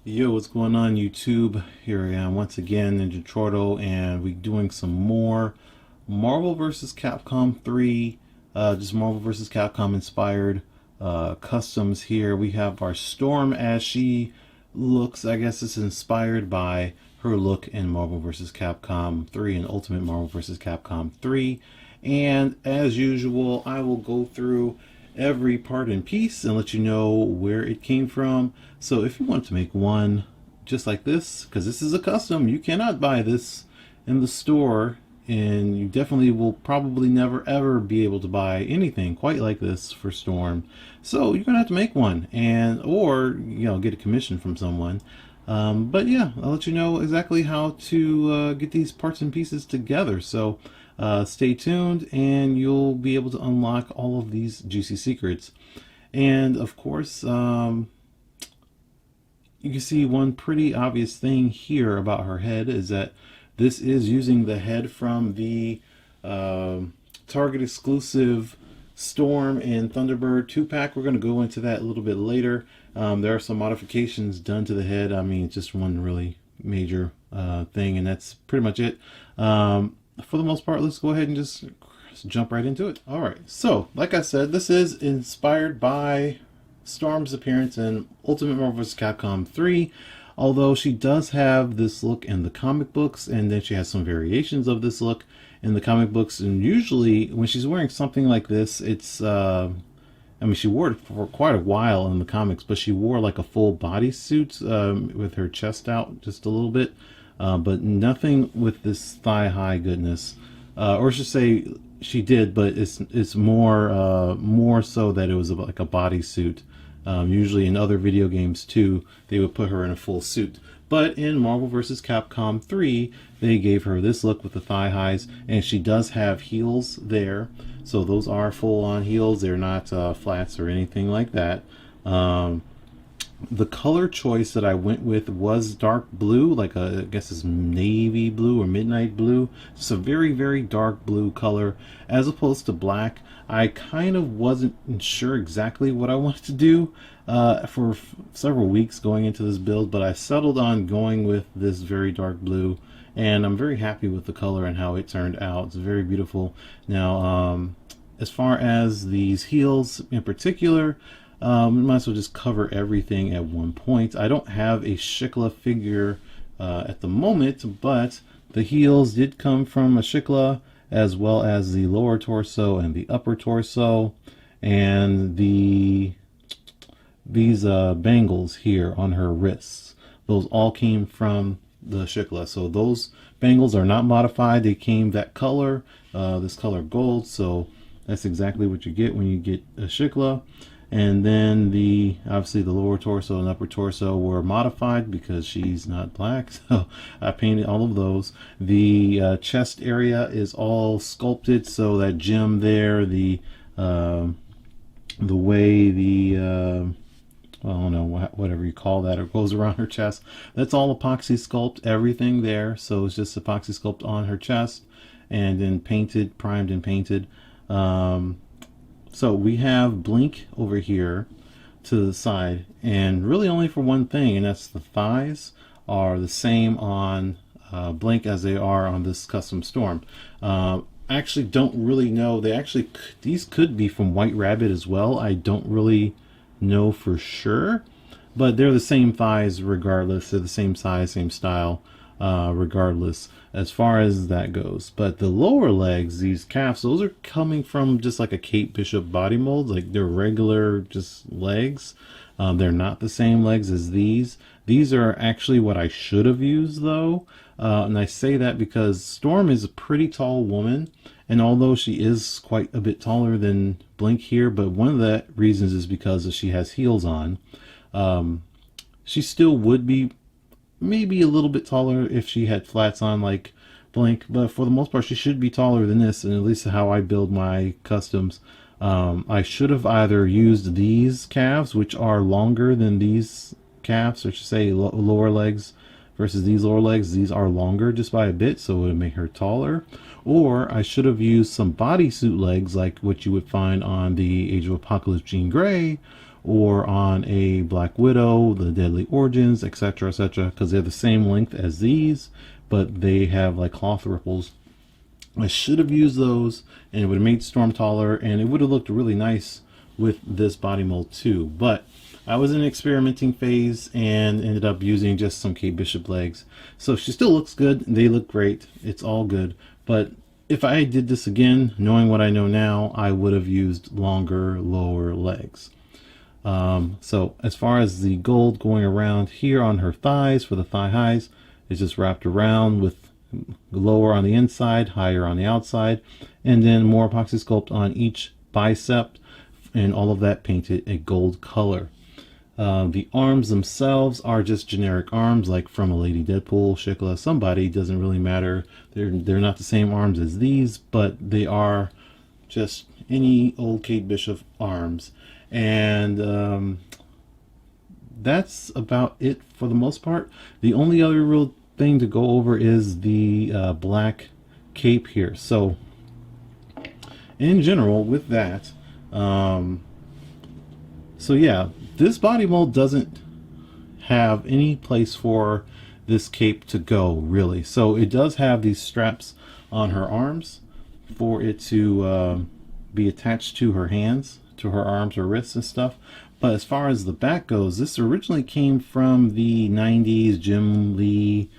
Yo, what's going on YouTube? Here I am once again, Ninja Turtle, and we're doing some more Marvel vs. Capcom 3, just Marvel vs. Capcom inspired customs here. We have our Storm as she looks. I guess it's inspired by her look in Marvel vs. Capcom 3 and Ultimate Marvel vs. Capcom 3. And as usual, I will go through every part in piece and let you know where it came from. So if you want to make one just like this, because this is a custom, you cannot buy this in the store, and you definitely will probably never ever be able to buy anything quite like this for Storm. So you're gonna have to make one, and or get a commission from someone. But yeah, I'll let you know exactly how to get these parts and pieces together. So stay tuned, and you'll be able to unlock all of these juicy secrets. And of course, you can see one pretty obvious thing here about her head is that this is using the head from the Target exclusive Storm and Thunderbird 2-pack. We're going to go into that a little bit later. There are some modifications done to the head. I mean, it's just one really major thing, and that's pretty much it. For the most part, let's go ahead and just jump right into it. All right, so like I said, this is inspired by Storm's appearance in Ultimate Marvel vs. Capcom 3, although she does have this look in the comic books, and then she has some variations of this look in the comic books. And usually when she's wearing something like this, it's I mean, she wore it for quite a while in the comics, but she wore like a full bodysuit with her chest out just a little bit, but nothing with this thigh-high goodness. Or I should say she did, but it's more so that it was like a bodysuit. Usually in other video games too, they would put her in a full suit. But in Marvel vs. Capcom 3, they gave her this look with the thigh highs, and she does have heels there. So those are full-on heels. They're not flats or anything like that. The color choice that I went with was dark blue, like I guess it's navy blue or midnight blue. It's a very, very dark blue color as opposed to black. I kind of wasn't sure exactly what I wanted to do for several weeks going into this build, but I settled on going with this very dark blue, and I'm very happy with the color and how it turned out. It's very beautiful. Now, as far as these heels in particular, might as well just cover everything at one point. I don't have a Shikla figure at the moment, but the heels did come from a Shikla, as well as the lower torso and the upper torso, and these bangles here on her wrists. Those all came from the Shikla. So those bangles are not modified. They came that color, this color gold. So that's exactly what you get when you get a Shikla. And then obviously the lower torso and upper torso were modified because she's not black, so I painted all of those. The chest area is all sculpted, so that gem there, the way I don't know, whatever you call that, or goes around her chest, that's all epoxy sculpt, everything there. So it's just epoxy sculpt on her chest, and then painted, primed and painted. So we have Blink over here to the side, and really only for one thing, and that's the thighs are the same on Blink as they are on this custom Storm. I actually don't really know. These could be from White Rabbit as well. I don't really know for sure, but they're the same thighs regardless. They're the same size, same style, regardless as far as that goes. But the lower legs, these calves, those are coming from just like a Kate Bishop body mold. Like they're regular just legs. They're not the same legs as these. These are actually what I should have used though, and I say that because Storm is a pretty tall woman, and although she is quite a bit taller than Blink here, but one of the reasons is because she has heels on. She still would be maybe a little bit taller if she had flats on like Blink, but for the most part she should be taller than this, and at least how I build my customs. I should have either used these calves, which are longer than these calves, or should say lower legs versus these lower legs. These are longer just by a bit, so it would make her taller. Or I should have used some bodysuit legs like what you would find on the Age of Apocalypse Jean Grey, or on a Black Widow, the Deadly Origins, etc., etc., because they're the same length as these, but they have like cloth ripples. I should have used those, and it would have made Storm taller, and it would have looked really nice with this body mold too. But I was in an experimenting phase and ended up using just some Kate Bishop legs. So she still looks good. They look great. It's all good. But if I did this again, knowing what I know now, I would have used longer, lower legs. So as far as the gold going around here on her thighs for the thigh highs, it's just wrapped around with lower on the inside, higher on the outside, and then more epoxy sculpt on each bicep, and all of that painted a gold color. The arms themselves are just generic arms, like from a Lady Deadpool, Shikla, somebody, doesn't really matter. They're not the same arms as these, but they are just any old Kate Bishop arms. And that's about it for the most part. The only other real thing to go over is the black cape here. So in general with that, so yeah, this body mold doesn't have any place for this cape to go, really. So it does have these straps on her arms for it to be attached to her hands, to her arms or wrists and stuff. But as far as the back goes, this originally came from the 90s Jim Lee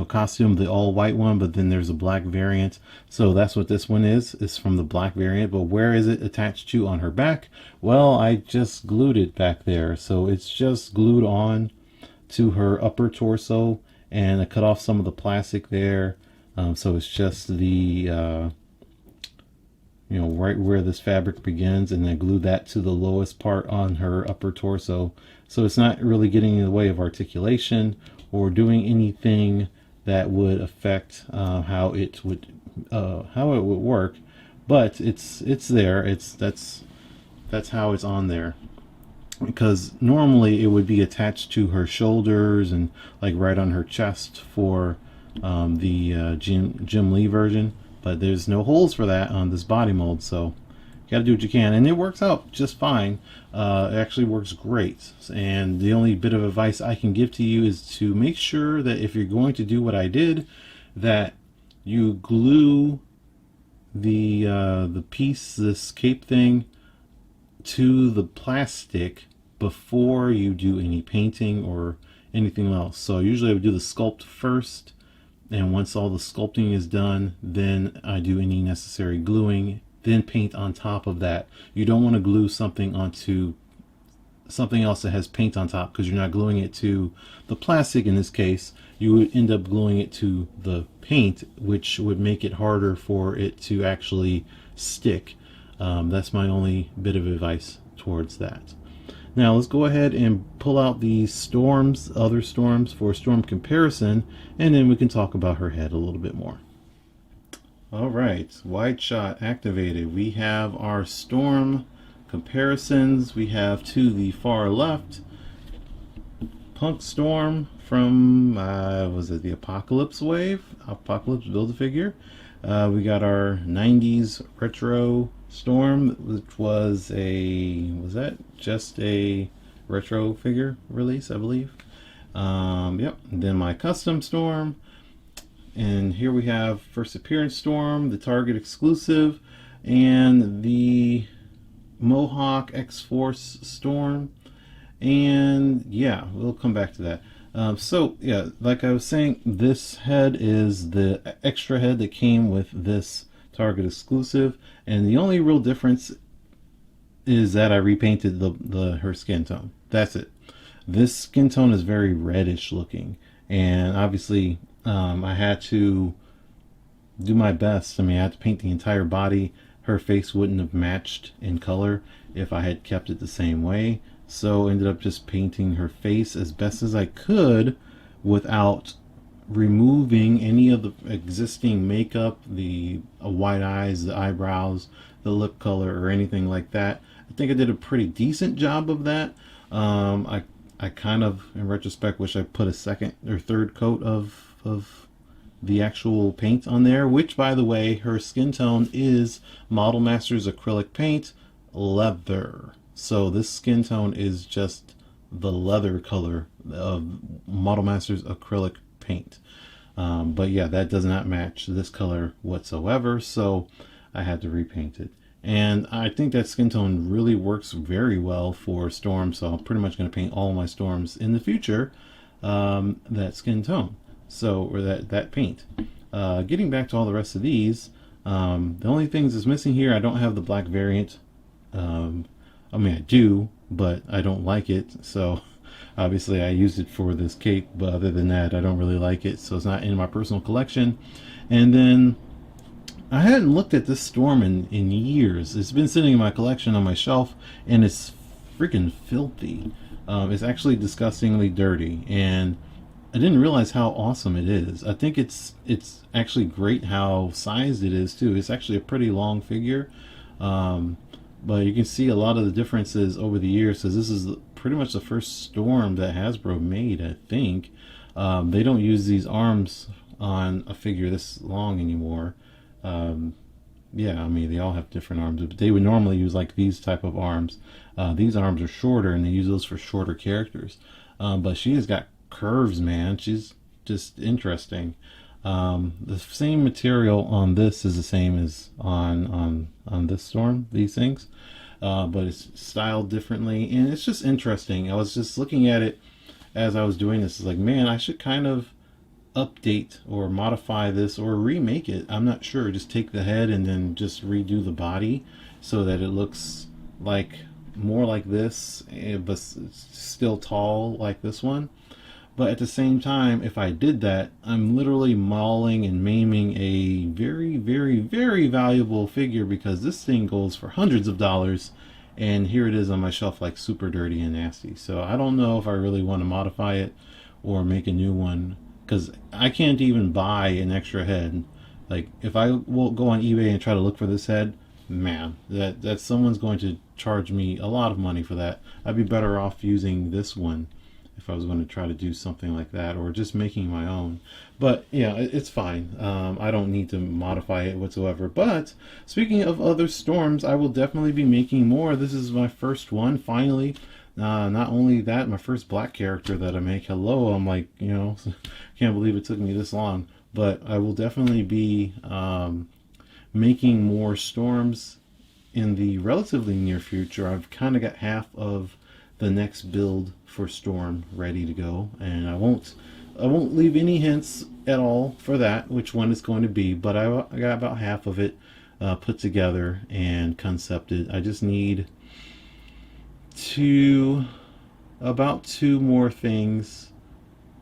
costume, the all white one, but then there's a black variant. So that's what this one is. It's from the black variant. But where is it attached to on her back? Well, I just glued it back there. So it's just glued on to her upper torso, and I cut off some of the plastic there. So it's just the right where this fabric begins, and then glue that to the lowest part on her upper torso. So it's not really getting in the way of articulation or doing anything that would affect how it would work. But it's there. That's how it's on there. Because normally it would be attached to her shoulders and like right on her chest for the Jim Lee version. But there's no holes for that on this body mold, so you got to do what you can, and it works out just fine. It actually works great. And the only bit of advice I can give to you is to make sure that if you're going to do what I did, that you glue the piece, this cape thing, to the plastic before you do any painting or anything else. So usually I would do the sculpt first, and once all the sculpting is done, then I do any necessary gluing, then paint on top of that. You don't want to glue something onto something else that has paint on top, because you're not gluing it to the plastic in this case. You would end up gluing it to the paint, which would make it harder for it to actually stick. That's my only bit of advice towards that. Now let's go ahead and pull out the storms, other storms, for storm comparison, and then we can talk about her head a little bit more. All right, wide shot activated. We have our storm comparisons. We have to the far left, Punk Storm from, was it the Apocalypse Wave? Apocalypse Build-A-Figure. We got our 90s Retro Storm, which was that just a retro figure release, I believe. Yep. And then my custom Storm, and here we have first appearance Storm, the Target exclusive, and the Mohawk X-Force Storm. And yeah, we'll come back to that. So yeah, like I was saying, this head is the extra head that came with this Target exclusive, and the only real difference is that I repainted her skin tone. That's it. This skin tone is very reddish looking, and obviously I had to do my best. I mean, I had to paint the entire body. Her face wouldn't have matched in color if I had kept it the same way, so ended up just painting her face as best as I could without removing any of the existing makeup, the white eyes, the eyebrows, the lip color, or anything like that. I think I did a pretty decent job of that. I kind of, in retrospect, wish I put a second or third coat of the actual paint on there, which, by the way, her skin tone is Model Masters acrylic paint, leather. So this skin tone is just the leather color of Model Masters acrylic paint. But yeah, that does not match this color whatsoever, so I had to repaint it. And I think that skin tone really works very well for Storms, so I'm pretty much going to paint all my Storms in the future that skin tone, so, or that paint. Getting back to all the rest of these, the only things that's missing here, I don't have the black variant. I mean, I do, but I don't like it, so obviously I used it for this cake, but other than that, I don't really like it, so it's not in my personal collection. And then I hadn't looked at this Storm in years. It's been sitting in my collection on my shelf, and it's freaking filthy. It's actually disgustingly dirty, and I didn't realize how awesome it is. I think it's actually great how sized it is too. It's actually a pretty long figure, but you can see a lot of the differences over the years, because this is pretty much the first Storm that Hasbro made, I think. They don't use these arms on a figure this long anymore. Yeah, I mean, they all have different arms, but they would normally use like these type of arms. These arms are shorter, and they use those for shorter characters. But she has got curves, man. She's just interesting. The same material on this is the same as on this Storm, these things, but it's styled differently, and it's just interesting. I was just looking at it as I was doing this. It's like, man, I should kind of update or modify this or remake it. I'm not sure. Just take the head and then just redo the body so that it looks like more like this, but still tall like this one. But at the same time, if I did that, I'm literally mauling and maiming a very, very, very valuable figure, because this thing goes for hundreds of dollars, and here it is on my shelf like super dirty and nasty. So I don't know if I really want to modify it or make a new one, because I can't even buy an extra head. Like, if I will go on eBay and try to look for this head, man, that someone's going to charge me a lot of money for that. I'd be better off using this one if I was going to try to do something like that, or just making my own. But yeah, it's fine. I don't need to modify it whatsoever. But speaking of other Storms, I will definitely be making more. This is my first one, finally. Not only that, my first black character that I make. Hello, I'm like, you know, can't believe it took me this long. But I will definitely be making more Storms in the relatively near future. I've kind of got half of the next build for Storm ready to go, and I won't leave any hints at all for that, which one it's going to be, but I got about half of it put together and concepted. I just need about two more things,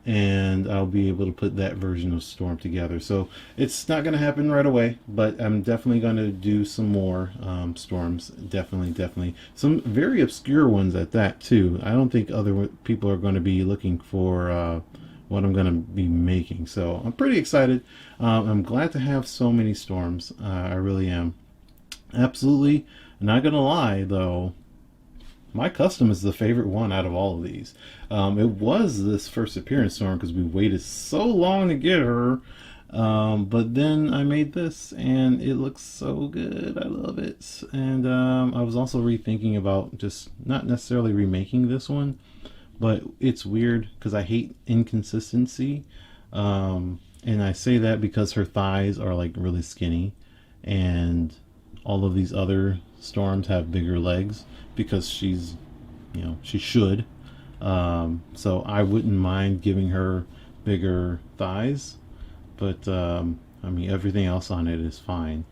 and I'll be able to put that version of Storm together. So it's not going to happen right away, but I'm definitely going to do some more Storms. Definitely. Some very obscure ones at that, too. I don't think other people are going to be looking for what I'm going to be making. So I'm pretty excited. I'm glad to have so many Storms. I really am. Absolutely. Not going to lie, though. My custom is the favorite one out of all of these. It was this first appearance Storm, because we waited so long to get her. But then I made this, and it looks so good. I love it. And I was also rethinking about just not necessarily remaking this one, but it's weird because I hate inconsistency. And I say that because her thighs are like really skinny, and all of these other Storms have bigger legs, because she's, you know, she should. So I wouldn't mind giving her bigger thighs, but I mean, everything else on it is fine.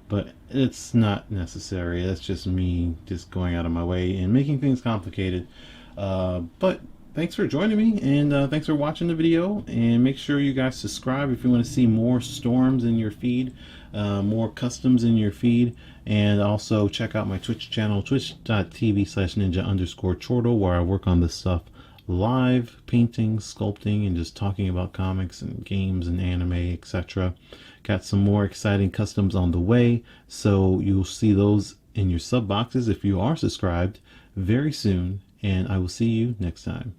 But it's not necessary. That's just me just going out of my way and making things complicated. But thanks for joining me, and thanks for watching the video, and make sure you guys subscribe if you want to see more Storms in your feed, more customs in your feed, and also check out my Twitch channel, twitch.tv/ninja_chortle, where I work on this stuff live, painting, sculpting, and just talking about comics and games and anime, etc. Got some more exciting customs on the way, so you'll see those in your sub boxes if you are subscribed very soon, and I will see you next time.